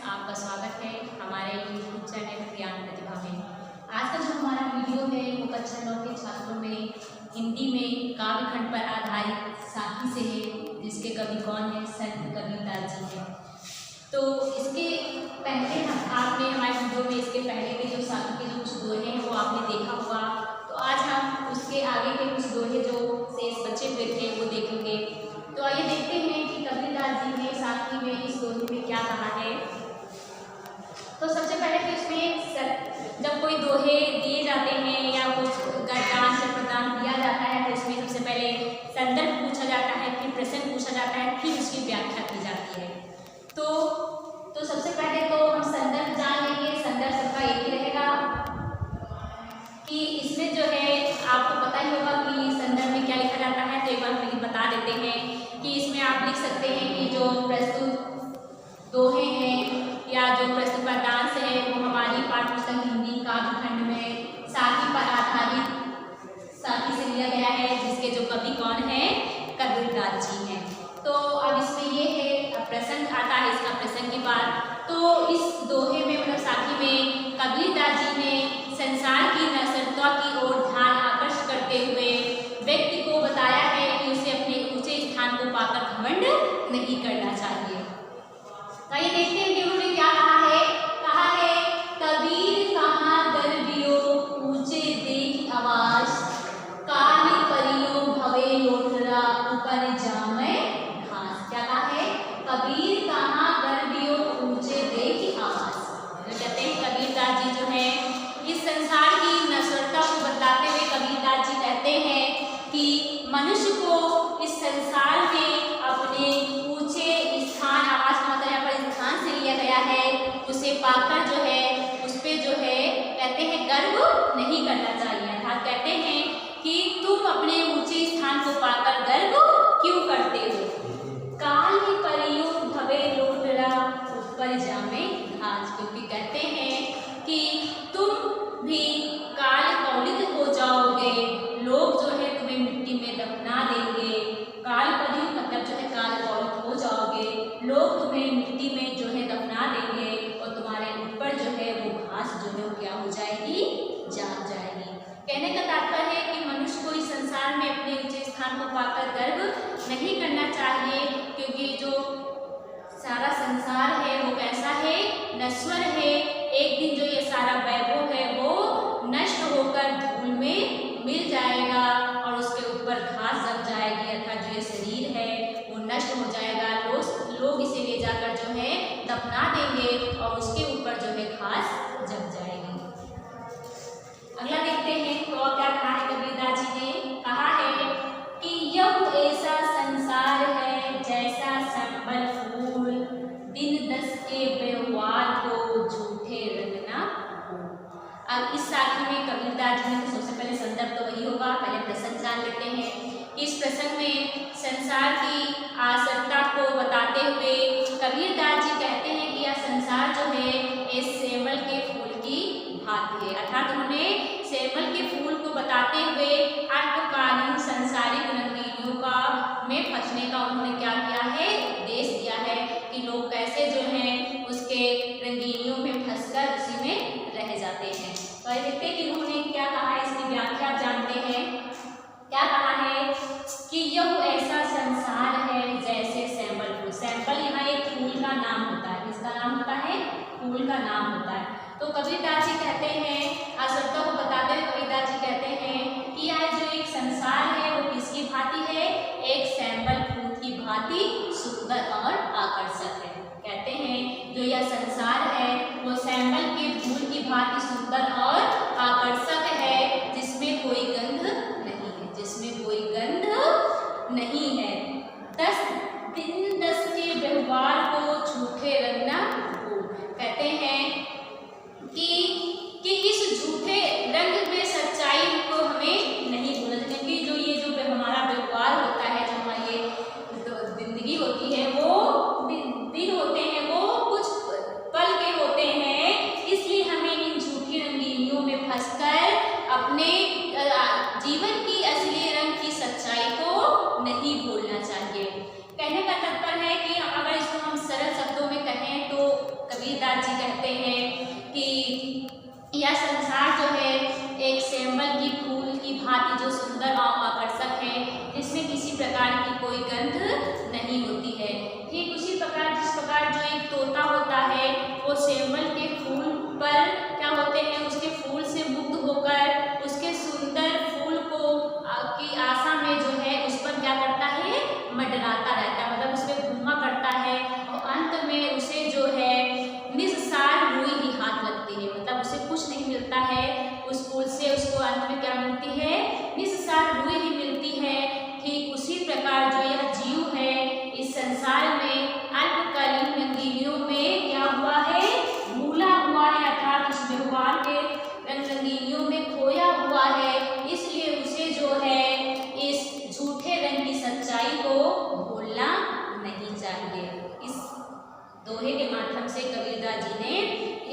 आपका स्वागत है हमारे यूट्यूब चैनल ज्ञान प्रतिभा में। आज का जो हमारा वीडियो है वो कक्षा 9 के छात्रों में हिंदी में काव्य खंड पर आधारित साथी से है, जिसके कवि कौन है? संत कबीरदास जी हैं। तो इसके पहले आपने हमारे वीडियो में इसके पहले के जो साथी के जो कुछ दोहे हैं वो आपने देखा होगा। तो आज हम उसके आगे के कुछ दोहे जो शेष बचे हुए थे वो देखेंगे। तो आइए देखते हैं कि कबीरदास जी ने साथी में इस दोहे में क्या कहा है। तो सबसे पहले तो इसमें जब कोई दोहे दिए जाते हैं या कुछ गद्यांश या पद्यांश दिया जाता है तो इसमें सबसे पहले संदर्भ पूछा जाता है, फिर प्रसंग पूछा जाता है, फिर उसकी व्याख्या की जाती है। तो सबसे पहले तो हम संदर्भ जान लेंगे। संदर्भ सबका एक ही रहेगा कि इसमें जो है आपको पता ही होगा कि संदर्भ में क्या लिखा जाता है। तो एक बार हम बता देते हैं कि इसमें आप लिख सकते हैं कि जो प्रस्तुत दोहे हैं या जो प्रस्तुत पद्यांश है वो हमारी पाठ्यपुस्तक हिंदी काव्य खंड में साथी पर आधारित साथी से लिया गया है, जिसके जो कवि कौन है? कबीरदास जी हैं। तो अब इसमें ये है प्रसंग आता है, इसका प्रसंग की बात। तो इस दोहे में मतलब साथी में कबीरदास जी ने संसार की नश्वरता की ओर ध्यान आकर्षित करते हुए व्यक्ति को बताया है कि उसे अपने ऊंचे स्थान को पाकर घमंड नहीं करना चाहिए। तो ये देखते हैं कि उन्होंने क्या कहा है। कहा है कबीर कहाँ गर्वियो ऊंचे देख आवाज, काल परियो भवे लोटरा ऊपर जामे घास। क्या कहा है? कबीर कहाँ गर्वियो ऊंचे देख आवाज। तो कहते हैं कबीरदास जी जो है इस संसार की नश्वरता को बताते हुए कबीरदास जी कहते हैं कि मनुष्य को इस संसार में अपने ऊंचे स्थान, आवाज का मतलब यहाँ पर स्थान से लिया गया है, उसे पाकर जो है उस पे जो है कहते हैं गर्व नहीं करना चाहिए। अर्थात कहते हैं कि तुम अपने ऊंचे स्थान को पाकर गर्व क्यों करते हो? काल ही परियो भवे लोटरा ऊपर जामे घास। क्योंकि कहते हैं कि तुम भी काल कौलित हो जाओगे, लोग जो है तुम्हें मिट्टी में दफना देंगे। काल परियो मतलब जो है काल कौलित हो जाओगे, लोग तुम्हें मिट्टी में जो है दफना देंगे और तुम्हारे ऊपर जो है वो घास जो है क्या हो जाएगी? जाम जाएगी। कहने का तात्पर्य है कि मनुष्य को इस संसार में अपने ऊंचे स्थान को पाकर गर्व नहीं करना चाहिए, क्योंकि जो सारा संसार है वो कैसा है? नश्वर है। एक दिन जो ये सारा वैभव है वो नष्ट होकर धूल में मिल जाएगा और उसके ऊपर घास जम जाएगी। अर्थात जो ये शरीर है वो नष्ट हो जाएगा। लोग इसे ले जाकर जो है दफना देंगे और उसके ऊपर जो है घास जम जाएगी। अगला देखते हैं तो और क्या कहा है कबीरदास जी ने। कहा है कि यह ऐसा संसार है जैसा संबल फूल, दिन दस के व्यवहार को झूठे रंगना हो। अब इस साथी में कबीरदास जी ने सबसे पहले संदर्भ तो वही होगा, पहले प्रसंग जान लेते हैं। इस प्रसंग में संसार की आसक्ता को बताते हुए कबीरदास जी कहते हैं कि यह संसार जो है इस सेमल के फूल की भांति है। अर्थात उन्होंने सेमल के फूल को बताते हुए अल्पकालीन सांसारिक रंगीनियों का में फंसने का उन्होंने क्या किया है? उपदेश दिया है कि लोग कैसे जो हैं उसके रंगीनियों में फंसकर उसी में रह जाते हैं। तो ये देखते हैं कि उन्होंने क्या कहा है, इसकी व्याख्या जानते हैं। क्या कहा है कि यह ऐसा संसार है जैसे सैंपल फूल। सैंपल यहाँ एक फूल का नाम होता है। किसका नाम होता है? फूल का नाम होता है। तो कबीरदास जी कहते हैं, आसक्ता को बताते हुए कबीरदास जी कहते हैं कि यह जो एक संसार है वो किसकी भांति है? एक सैंपल फूल की भांति सुंदर और आकर्षक है। कहते हैं जो यह संसार है वो सैंपल के फूल की भांति सुंदर और आकर्षक है, जिसमें कोई गंध नहीं है, जिसमें कोई गंध नहीं है। दिन दस के व्यवहार को झूठे रंगना हो। कहते हैं कि इस झूठे रंग में सच्चाई को हमें नहीं भूलना चाहिए, क्योंकि जो ये जो हमारा व्यवहार होता है, जो हमारी जिंदगी होती है, वो दिन होते हैं, वो कुछ पल के होते हैं। इसलिए हमें इन झूठी रंगीनियों में फंसकर अपने जीवन की असली रंग की सच्चाई को नहीं भूलना चाहिए। कहने का तात्पर्य है कि अगर इसको हम सरल शब्दों में कहें तो कबीरदास जी कहते हैं कि यह संसार जो है एक सेंबल की फूल की भांति जो सुंदर और आकर्षक है, जिसमें किसी प्रकार की कोई गंध नहीं होती है। ठीक उसी प्रकार जिस प्रकार जो एक तोता होता है वो सेंबल के फूल पर क्या होते हैं, उसके फूल से मुग्ध होकर उसके सुंदर फूल को की आशा में जो है उस पर क्या करता है, मंडराता रहता है, मतलब उस पर घूमा करता है और अंत में उसे जो है निस्सार रुई ही हाथ लगती है, मतलब उसे कुछ नहीं मिलता है उस फूल से, उसको अंत में क्या मिलती है, निस्सार रुई ही मिलती है। ठीक उसी प्रकार जो यह जीव है इस संसार में अल्पकालीन रंगीनियों में क्या हुआ है, भूला हुआ है, अर्थात इस व्यवहार के रंग रंगीनियों में खोया हुआ है। इसलिए उसे जो है इस झूठे रंग की सच्चाई को भूलना नहीं चाहिए। इस दोहे के माध्यम से कबीरदास जी ने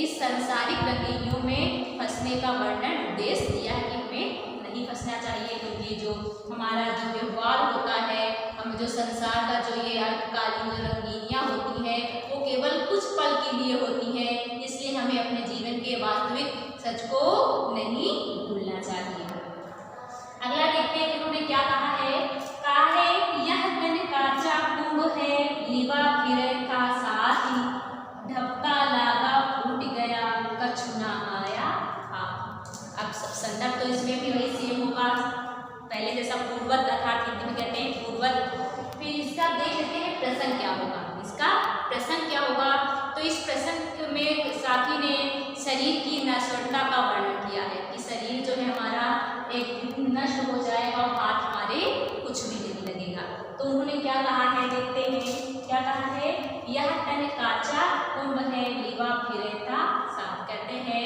इस सांसारिक रंगीनियों में फंसने का वर्णन उपदेश दिया है कि हमें नहीं फंसना चाहिए, क्योंकि जो हमारा जो व्यवहार होता है, हम जो संसार का जो ये अल्पकालीन जो रंगीनियाँ होती हैं वो केवल कुछ पल के लिए होती हैं, इसलिए हमें अपने जीवन के वास्तविक सच को नहीं भूलना चाहिए। अगला देखते हैं इन्होंने क्या कहा है यह तन काचा कुंभ है, लिवा फिरे था साथी, ढपका लागा फूट गया, कछु ना आया हाथ। अब संदर्भ तो इसमें भी वही सेम होगा, पहले जैसा पूर्वत, अर्थात हिंदी में कहते हैं पूर्वत। फिर इसका देख लेते हैं प्रसंग क्या होगा, इसका प्रसंग क्या होगा। तो इस प्रसंग में साथी ने शरीर की नश्वरता का वर्णन किया है कि शरीर जो है हमारा एक नष्ट हो जाएगा और हाथ हमारे कुछ भी नहीं लगेगा। तो उन्होंने क्या कहा है, देखते हैं क्या कहा है, यह तन काचा कुंभ है, लिवा फिरेता साथ। कहते हैं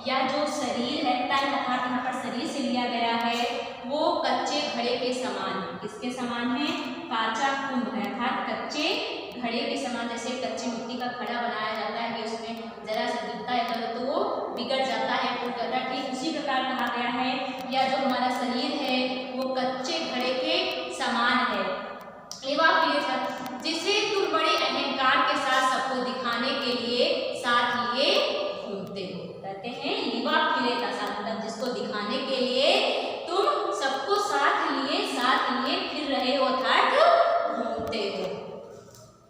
यह जो शरीर है, तन अर्थात यहाँ पर शरीर से लिया गया है, वो कच्चे घड़े के समान है। किसके समान है, काचा कुंभ है, अर्थात कच्चे घड़े के समान। जैसे कच्ची मिट्टी का घड़ा बनाया जाता है कि उसमें जरा सा गिरता है तो वो बिगड़ जाता है, टूट जाता है, ठीक उसी प्रकार कहा गया है यह जो हमारा शरीर है वो कच्चे घड़े के समान है। जिसे तुम बड़े अहंकार के साथ सबको दिखाने के लिए साथ लिए घूमते हो। कहते हैं लिवा फिरे का साथ, मतलब जिसको दिखाने के लिए तुम सबको साथ लिए फिर रहे हो, अर्थात घूमते हो।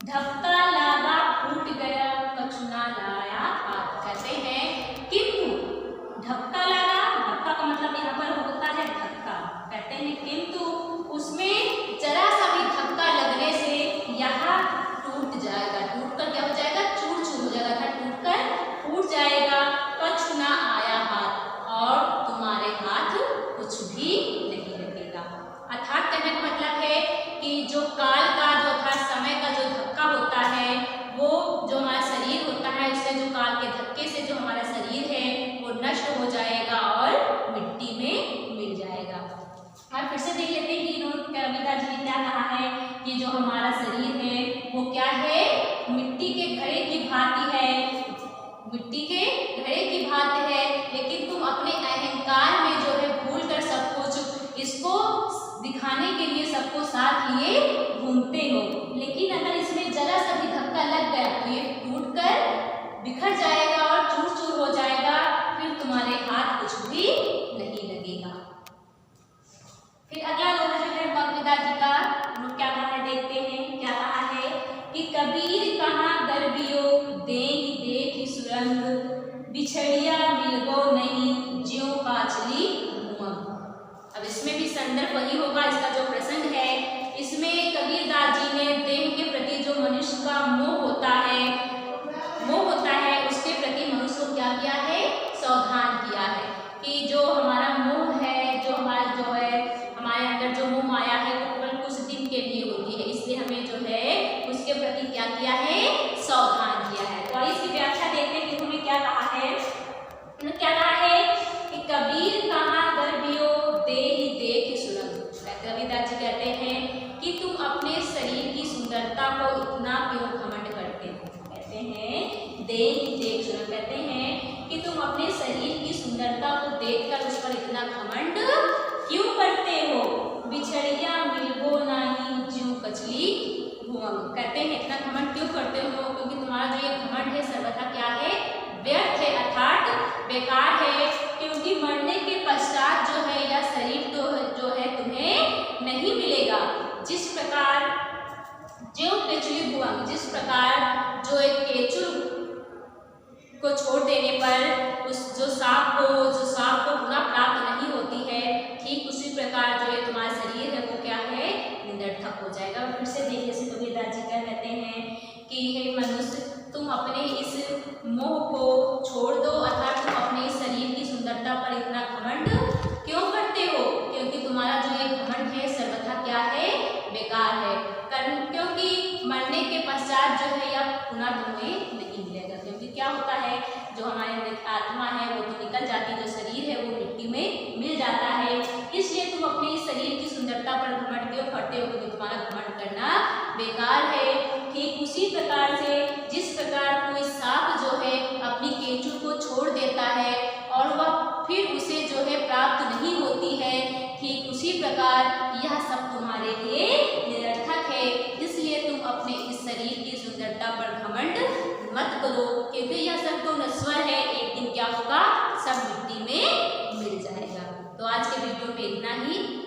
धक्का लागा फूट गया, कछु ना लाया हाथ। कहते हैं किंतु धक्का लगा, धक्का का मतलब यहाँ पर होता है धक्का। कहते हैं किंतु उसमें जरा सा भी धक्का लगने से यहाँ टूट जाएगा, टूटकर क्या हो जाएगा, चूर चूर हो जाएगा, टूटकर फूट जाएगा। कछु ना आया हाथ, और तुम्हारे हाथ कुछ भी नहीं लगेगा। अर्थात कहने का मतलब है कि जो काल का जो अर्थात समय का जो धक्का होता है, वो जो हमारा शरीर होता है उससे जो काल के धक्के से जो हमारा शरीर है वो नष्ट हो जाएगा और मिट्टी में मिल जाएगा। अब फिर से देख लेते हैं कि इन्होंने कबीरदास जी ने क्या कहा है कि जो हमारा शरीर है वो क्या है, मिट्टी के घड़े की भांति है, मिट्टी के घड़े की भांति है। लेकिन तुम अपने अहंकार में जो है भूल कर सब कुछ इसको दिखाने के लिए सबको साथ लिए घूमते हो। लेकिन अगर इसमें जरा सा भी धक्का लग गया तो ये टूट कर बिखर जाएगा और चूर चूर हो जाएगा, फिर तुम्हारे हाथ कुछ भी नहीं लगेगा। फिर अगला दोहा जो है कबीरदास जी का क्या कहा है, देखते हैं क्या कहा है कि कबीर कहाँ गर्बियो देहि देखि सुरंग, बिछड़िया मिलगो नहीं ज्यों काचली उमंग। अब इसमें भी संदर्भ वही होगा, इसका जो प्रसंग है इसमें कबीरदास जी ने देह के प्रति जो मनुष्य का मोह होता है उसके प्रति मनुष्य को क्या किया है, सावधान किया है कि जो हमारा मोह है, जो हमारा जो है हमारे अंदर जो मोह माया है वो केवल कुछ दिन के लिए होती है, इसलिए हमें जो है उसके प्रति क्या किया है, सावधान किया है। तो इसकी व्याख्या देखते हैं कि उन्होंने क्या कहा है, कि कबीर कहाँ गर्बियो देहि देखि सुरंग। कबीरदास जी कहते हैं कि तुम अपने शरीर की सुंदरता को इतना क्यों घमंड करते हो। कहते हैं देहि देख सुरंग, कहते हैं कि तुम अपने शरीर की सुंदरता को देखकर उस पर इतना घमंड क्यों करते हो। बिछड़िया मिलबो नाही ज्यों कचली भुवंग। कहते हैं इतना घमंड क्यों करते हो, क्योंकि तुम्हारा जो ये घमंड है सर्वथा क्या है, व्यर्थ है अर्थात बेकार है, क्योंकि मरने के पश्चात जो है यह शरीर तो जो है तुम्हें नहीं मिलेगा। जिस प्रकार जो केचुली भुवंग, जिस प्रकार जो एक केचुल को छोड़ देने पर उस जो सांप को पुनः प्राप्त नहीं होती है, ठीक उसी प्रकार जो है तुम्हारा शरीर है वो क्या है, निरर्थक हो जाएगा। फिर से देखिए जैसे कबीरदास जी कहते हैं कि हे मनुष्य, तुम अपने इस मोह को छोड़ दो, अर्थात तुम अपने इस शरीर की सुंदरता पर इतना घमंड क्यों करते हो, क्योंकि तुम्हारा जो ये घमंड है सर्वथा क्या है, बेकार है। क्योंकि मरने के पश्चात जो है यह पुनः तुम्हें नहीं मिलेगा। क्योंकि क्या होता है, जो हमारे आत्मा है वो तो निकल जाती है, जो शरीर है वो मिट्टी में मिल जाता है। इसलिए तुम अपने इस शरीर की सुंदरता पर घमंड क्यों करते हो, क्योंकि तुम्हारा घमंड करना बेकार है। ठीक उसी प्रकार से जिस प्रकार कोई सांप जो है अपनी केंचुल को छोड़ देता है और वह फिर उसे जो है प्राप्त नहीं होती है, ठीक उसी प्रकार यह सब तुम्हारे लिए निरर्थक है। इसलिए तुम अपने इस शरीर की सुंदरता पर घमंड मत करो, क्योंकि यह सब तो नश्वर है, एक दिन क्या होगा, सब मिट्टी में मिल जाएगा। तो आज के वीडियो में इतना ही।